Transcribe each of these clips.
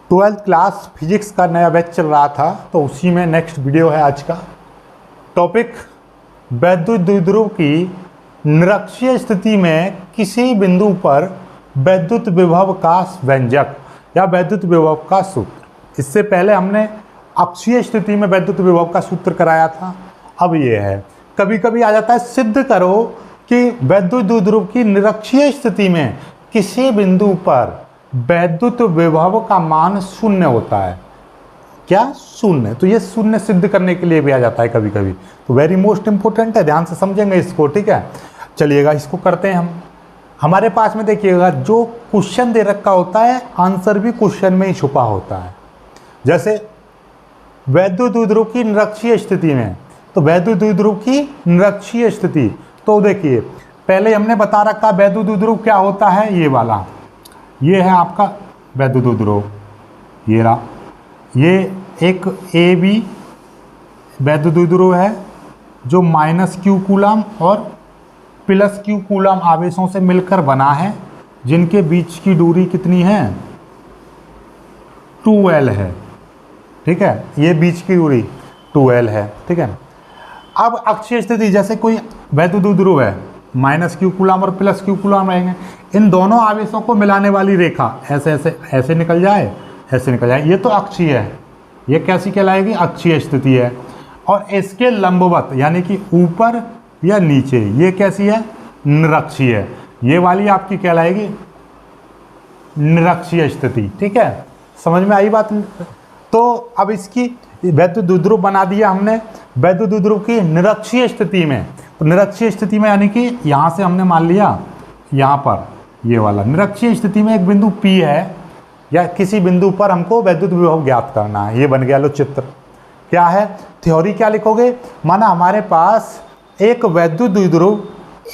Twelfth class physics का नया batch चल रहा था, तो उसी में नेक्स्ट वीडियो है आज का। टॉपिक वैद्युत द्विध्रुव की निरक्षीय स्थिति में किसी बिंदु पर वैद्युत विभव का व्यंजक या वैद्युत विभव का सूत्र। इससे पहले हमने अक्षीय स्थिति में वैद्युत विभव का सूत्र कराया था। अब ये है, कभी कभी आ जाता है सिद्ध करो कि वैद्युत द्विध्रुव की निरक्षीय स्थिति में किसी बिंदु पर वैद्युत विभव का मान शून्य होता है। क्या? शून्य। तो ये शून्य सिद्ध करने के लिए भी आ जाता है कभी कभी। तो वेरी मोस्ट इंपोर्टेंट है, ध्यान से समझेंगे इसको, ठीक है। चलिएगा इसको करते हैं हम। हमारे पास में देखिएगा जो क्वेश्चन दे रखा होता है, आंसर भी क्वेश्चन में ही छुपा होता है। जैसे वैद्युत द्विध्रुव की निरक्षीय स्थिति में, तो वैद्युत द्विध्रुव की निरक्षीय स्थिति, तो देखिए पहले हमने बता रखा वैद्युत द्विध्रुव क्या होता है। ये वाला, ये है आपका वैद्युत द्विध्रुव, ये रहा, ये एक ए बी वैद्युत द्विध्रुव है जो -q कूलम और +q कूलम आवेशों से मिलकर बना है, जिनके बीच की दूरी कितनी है? 2l है, ठीक है। ये बीच की दूरी 2l है, ठीक है। अब अक्षीय स्थिति, जैसे कोई वैद्युत द्विध्रुव है, -q कूलम और +q कूलम रहेंगे, इन दोनों आवेशों को मिलाने वाली रेखा ऐसे ऐसे ऐसे निकल जाए, ऐसे निकल जाए, ये तो अक्षीय है। ये कैसी कहलाएगी? अक्षीय स्थिति है। और इसके लंबवत यानी कि ऊपर या नीचे, ये कैसी है? निरक्षीय है। ये वाली आपकी कहलाएगी निरक्षीय स्थिति, ठीक है। समझ में आई बात? तो अब इसकी वैद्युत द्विध्रुव बना दिया हमने वैद्युत द्विध्रुव की निरक्षीय स्थिति में। तो निरक्षीय स्थिति में यानी कि यहाँ से हमने मान लिया, यहाँ पर ये वाला निरक्षीय स्थिति में एक बिंदु P है, या किसी बिंदु पर हमको वैद्युत विभव ज्ञात करना है। ये बन गया लो चित्र। क्या है? थ्योरी क्या लिखोगे? माना हमारे पास एक वैद्युत द्विध्रुव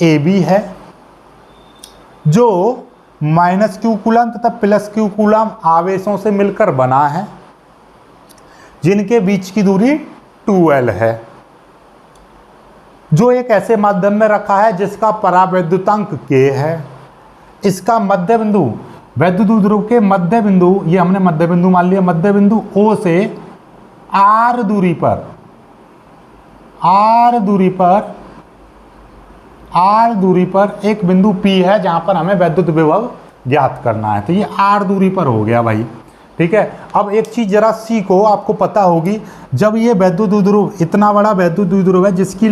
AB है जो -q कूलम तथा +q कूलम आवेशों से मिलकर बना है, जिनके बीच की दूरी 2l है, जो एक ऐसे माध्यम में रखा है जिसका परावैद्युतांक k है। इसका मध्य बिंदु, वैद्युत द्विध्रुव के मध्य बिंदु, ये हमने मध्य बिंदु मान लिया, मध्य बिंदु O से r दूरी पर एक बिंदु P है जहां पर हमें वैद्युत विभव ज्ञात करना है। तो ये r दूरी पर हो गया भाई, ठीक है। अब एक चीज जरा सीखो, आपको पता होगी, जब ये वैद्युत द्विध्रुव, इतना बड़ा वैद्युत द्विध्रुव है जिसकी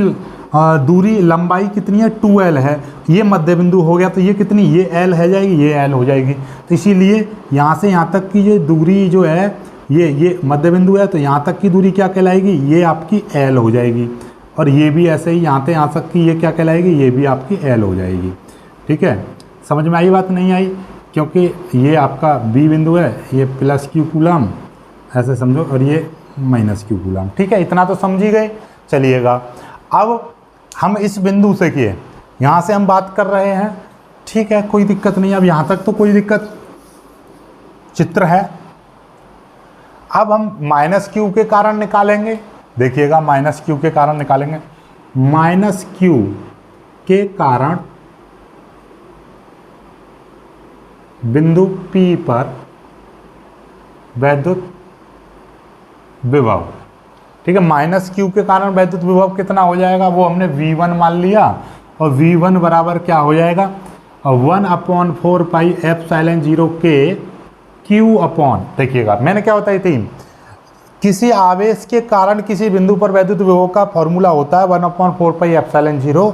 दूरी लंबाई कितनी है? 2l है, ये मध्य बिंदु हो गया, तो ये कितनी? ये l है जाएगी, ये l हो जाएगी। तो इसीलिए यहाँ से यहाँ तक की ये दूरी जो है, ये मध्य बिंदु है, तो यहाँ तक की दूरी क्या कहलाएगी? ये आपकी l हो जाएगी। और ये भी ऐसे ही यहाँ से यहाँ तक की ये क्या कहलाएगी? ये भी आपकी l हो जाएगी, ठीक है। समझ में आई बात? नहीं आई? क्योंकि ये आपका B बिंदु है, ये +q कूलम ऐसे समझो, और ये -q कूलम, ठीक है। इतना तो समझ ही गए। चलिएगा अब हम इस बिंदु से किए, यहाँ से हम बात कर रहे हैं, ठीक है, कोई दिक्कत नहीं। अब यहाँ तक तो कोई दिक्कत, चित्र है। अब हम -q के कारण निकालेंगे। देखिएगा -q के कारण निकालेंगे। -q के कारण बिंदु P पर वैद्युत विभव, ठीक है। -q के कारण वैद्युत विभव कितना हो जाएगा? वो हमने V1 मान लिया, और V1 बराबर क्या हो जाएगा? 1/4 पाई ε0 के Q अपॉन, देखिएगा मैंने क्या बताई थी, किसी आवेश के कारण किसी बिंदु पर वैद्युत विभव का फॉर्मूला होता है 1/4 पाई ε0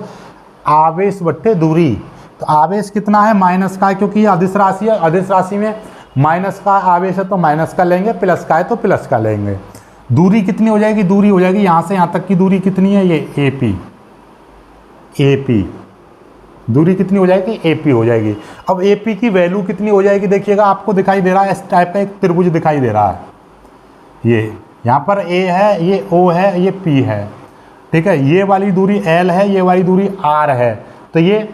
आवेश बट्टे दूरी। तो आवेश कितना है? माइनस का है, क्योंकि ये अदिश राशि है। अदिश राशि में माइनस का आवेश है तो माइनस का लेंगे, प्लस का है तो प्लस का लेंगे। दूरी कितनी हो जाएगी? दूरी हो जाएगी यहाँ से यहाँ तक की दूरी कितनी है? ये AP दूरी कितनी हो जाएगी? AP हो जाएगी। अब AP की वैल्यू कितनी हो जाएगी? देखिएगा आपको दिखाई दे रहा है, इस टाइप का एक त्रिभुज दिखाई दे रहा है। ये यहाँ पर A है, ये O है, ये P है, ठीक है। ये वाली दूरी L है, ये वाली दूरी R है। तो ये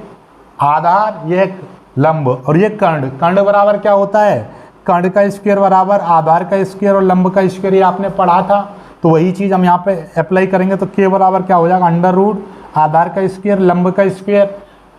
आधार, ये लंब, और ये कर्ण। कर्ण बराबर क्या होता है? कर्ण का स्क्वायर बराबर आधार का स्क्वायर और लंब का स्क्वायर, ये आपने पढ़ा था। तो वही चीज़ हम यहाँ पे अप्लाई करेंगे। तो K बराबर क्या हो जाएगा? √ आधार का स्क्वायर लंब का स्क्वायर।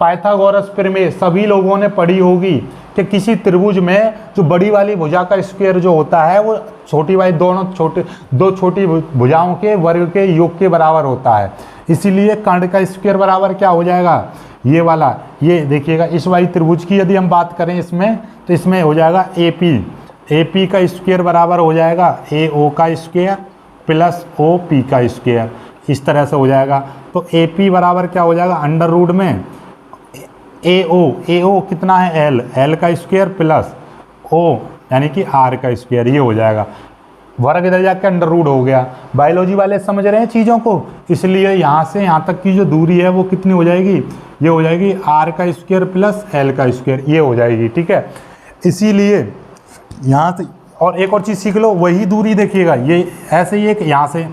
पाइथागोरस प्रमेय सभी लोगों ने पढ़ी होगी कि किसी त्रिभुज में जो बड़ी वाली भुजा का स्क्वायर जो होता है वो छोटी वाली दो छोटी भुजाओं के वर्ग के योग के बराबर होता है। इसीलिए कर्ण का स्क्वायर बराबर क्या हो जाएगा, ये वाला, ये देखिएगा इस वाली त्रिभुज की यदि हम बात करें इसमें, तो इसमें हो जाएगा AP का स्क्वायर बराबर हो जाएगा AO का स्क्वायर प्लस OP का स्क्वायर, इस तरह से हो जाएगा। तो AP बराबर क्या हो जाएगा, अंडर रूट में AO कितना है L का स्क्वायर प्लस O यानी कि R का स्क्वायर, ये हो जाएगा। वर्ग इधर जाके अंडर रूट हो गया। बायोलॉजी वाले समझ रहे हैं चीज़ों को, इसलिए यहाँ से यहाँ तक की जो दूरी है वो कितनी हो जाएगी, ये हो जाएगी R का स्क्वायर प्लस L का स्क्वायर, ये हो जाएगी, ठीक है। इसीलिए यहाँ से और एक और चीज़ सीख लो, वही दूरी देखिएगा, ये ऐसे ही एक यहाँ से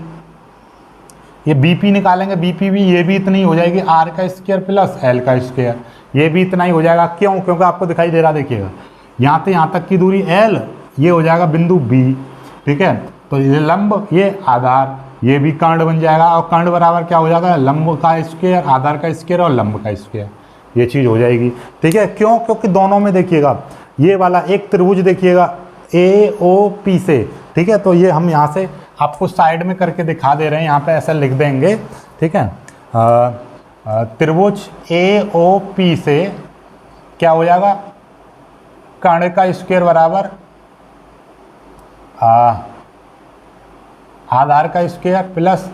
ये BP निकालेंगे, BP भी ये भी इतनी हो जाएगी R का स्क्वायर प्लस L का स्क्वायर, ये भी इतना ही हो जाएगा। क्यों, क्योंकि आपको दिखाई दे रहा, देखिएगा यहाँ से यहाँ तक की दूरी L, ये हो जाएगा बिंदु B, ठीक है। तो ये लंब, ये आधार, ये भी कर्ण बन जाएगा, और कर्ण बराबर क्या हो जाएगा, लंब का स्क्वायर आधार का स्क्वायर और लंब का स्क्वायर, ये चीज़ हो जाएगी, ठीक है। क्यों, क्योंकि दोनों में देखिएगा ये वाला एक त्रिभुज देखिएगा AOP से, ठीक है। तो ये हम यहाँ से आपको साइड में करके दिखा दे रहे हैं, यहाँ पे ऐसा लिख देंगे, ठीक है। त्रिभुज AOP से क्या हो जाएगा, कर्ण का स्क्वायर बराबर आधार का स्क्वायर प्लस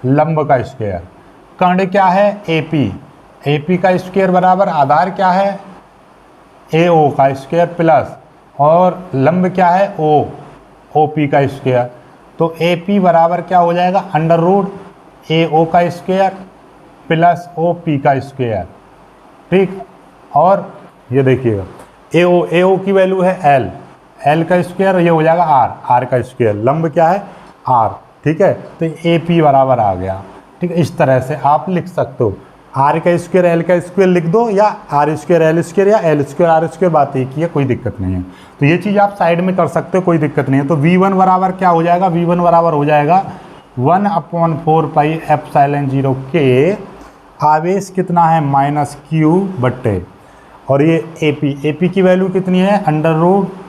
लंब का स्क्वायर। कर्ण क्या है AP का स्क्वायर बराबर आधार क्या है AO का स्क्वायर प्लस और लंब क्या है OP का स्क्वायर। तो AP बराबर क्या हो जाएगा, अंडर रूट AO का स्क्वायर प्लस OP का स्क्वायर, ठीक। और ये देखिएगा AO की वैल्यू है L का स्क्वायर, ये हो जाएगा R का स्क्वायर, लंब क्या है R, ठीक है। तो AP बराबर आ गया, ठीक है। इस तरह से आप लिख सकते हो, R का स्क्वायर L का स्क्वायर लिख दो, या R स्क्वायर L स्क्वायर या L स्क्वायर R स्क्वायर, बात एक ही है, कोई दिक्कत नहीं है। तो ये चीज़ आप साइड में कर सकते हो, कोई दिक्कत नहीं है। तो V1 बराबर क्या हो जाएगा, V1 बराबर हो जाएगा 1/4 पाई एप्सिलॉन 0 के, आवेश कितना है -Q बट्टे, और ये AP की वैल्यू कितनी है, under root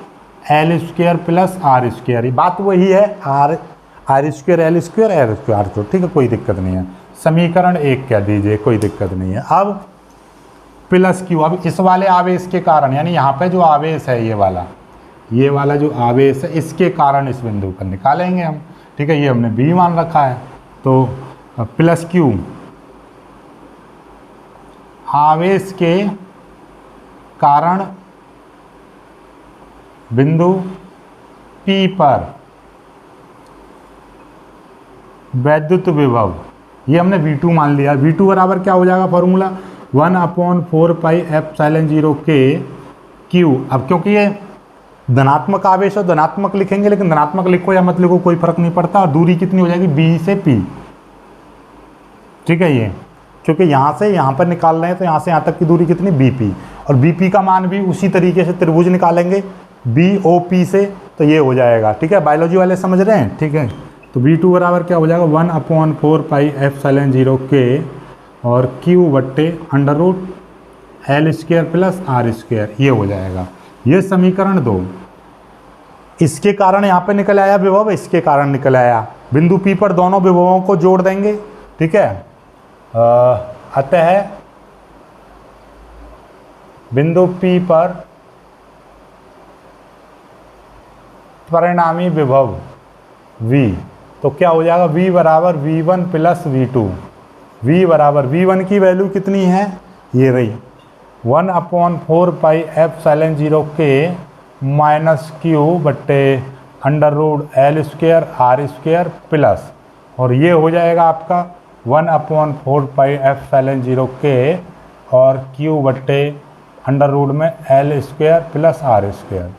L square plus R square, बात वही है, R square L square R square, ठीक है, कोई दिक्कत नहीं है। समीकरण 1 कह दीजिए, कोई दिक्कत नहीं है। अब प्लस Q, अब इस वाले आवेश के कारण, यानी यहाँ पे जो आवेश है ये वाला जो आवेश है, इसके कारण इस बिंदु पर निकालेंगे हम, ठीक है। ये हमने B मान रखा है, तो प्लस Q आवेश के कारण बिंदु P पर वैद्युत विभव, ये हमने V2 मान लिया। V2 बराबर क्या हो जाएगा, फॉर्मूला 1/4 पाई एप्सिलॉन 0 के Q। अब क्योंकि ये धनात्मक आवेश और धनात्मक लिखेंगे, लेकिन धनात्मक लिखो या मत लिखो कोई फर्क नहीं पड़ता। और दूरी कितनी हो जाएगी, B से P, ठीक है। ये क्योंकि यहाँ से यहाँ पर निकाल रहे हैं, तो यहाँ से यहाँ तक की दूरी कितनी, BP, और BP का मान भी उसी तरीके से त्रिभुज निकालेंगे BOP से, तो ये हो जाएगा, ठीक है। बायोलॉजी वाले समझ रहे हैं, ठीक है। तो V2 बराबर क्या हो जाएगा, 1/4 पाई एप्सिलॉन 0 के और Q बट्टे under root L square plus R square, ये हो जाएगा। ये समीकरण 2। इसके कारण यहाँ पे निकल आया विभव, इसके कारण निकल आया। बिंदु P पर दोनों विभवों को जोड़ देंगे, ठीक है। अतः बिंदु P पर परिणामी विभव V, तो क्या हो जाएगा, V बराबर V1 प्लस V2। V बराबर V1 की वैल्यू कितनी है, ये रही 1/4 पाई एप्सिलॉन 0 के -Q बट्टे under root L square R square plus, और ये हो जाएगा आपका 1/4 पाई एप्सिलॉन 0 के और Q बट्टे अंडर रूट में L square plus R square.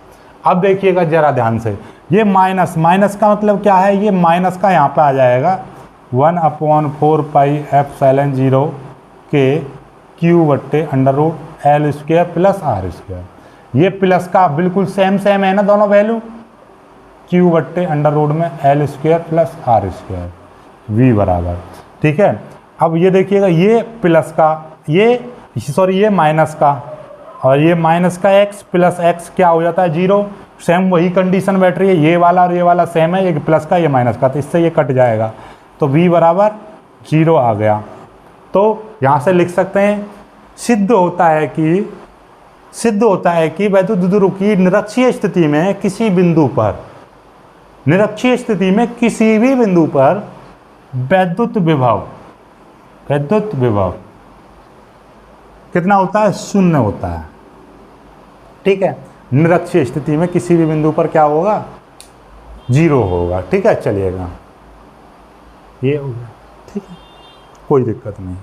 अब देखिएगा जरा ध्यान से, ये माइनस का मतलब क्या है, ये माइनस का यहाँ पे आ जाएगा 1/4 पाई एप्सिलॉन 0 के Q बट्टे under root L square plus R square. ये प्लस का बिल्कुल सेम है ना दोनों वैल्यू, Q बट्टे अंडर रूट में L square plus R square, V बराबर, ठीक है। अब ये देखिएगा, ये प्लस का, ये माइनस का, और ये माइनस का x प्लस x क्या हो जाता है 0। सेम वही कंडीशन बैठ रही है, ये वाला और ये वाला सेम है, ये प्लस का ये माइनस का, तो इससे ये कट जाएगा, तो v बराबर 0 आ गया। तो यहाँ से लिख सकते हैं सिद्ध होता है कि वैद्युत द्विध्रुव की निरक्षीय स्थिति में किसी बिंदु पर, निरक्षीय स्थिति में किसी भी बिंदु पर वैद्युत विभव कितना होता है, 0 होता है। ठीक है, निरक्षीय स्थिति में किसी भी बिंदु पर क्या होगा, 0 होगा। ठीक है, चलिएगा, ये हो गया। ठीक है, कोई दिक्कत नहीं।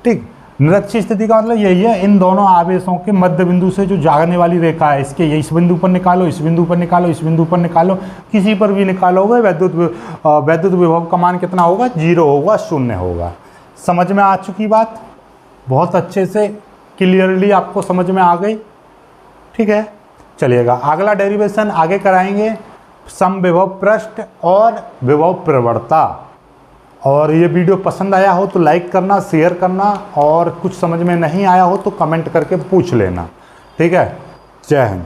ठीक, निरक्षीय स्थिति का मतलब यही है, इन दोनों आवेशों के मध्य बिंदु से जो जाने वाली रेखा है, इसके इस बिंदु पर निकालो, इस बिंदु पर निकालो, इस बिंदु पर निकालो, किसी पर भी निकालोगे वैद्युत विभव का मान कितना होगा, 0 होगा, 0 होगा। समझ में आ चुकी बात, बहुत अच्छे से क्लियरली आपको समझ में आ गई। ठीक है, चलिएगा अगला डेरिवेशन आगे कराएंगे, समविभव पृष्ठ और विभव प्रवणता। और ये वीडियो पसंद आया हो तो लाइक करना, शेयर करना, और कुछ समझ में नहीं आया हो तो कमेंट करके पूछ लेना। ठीक है, जय हिंद।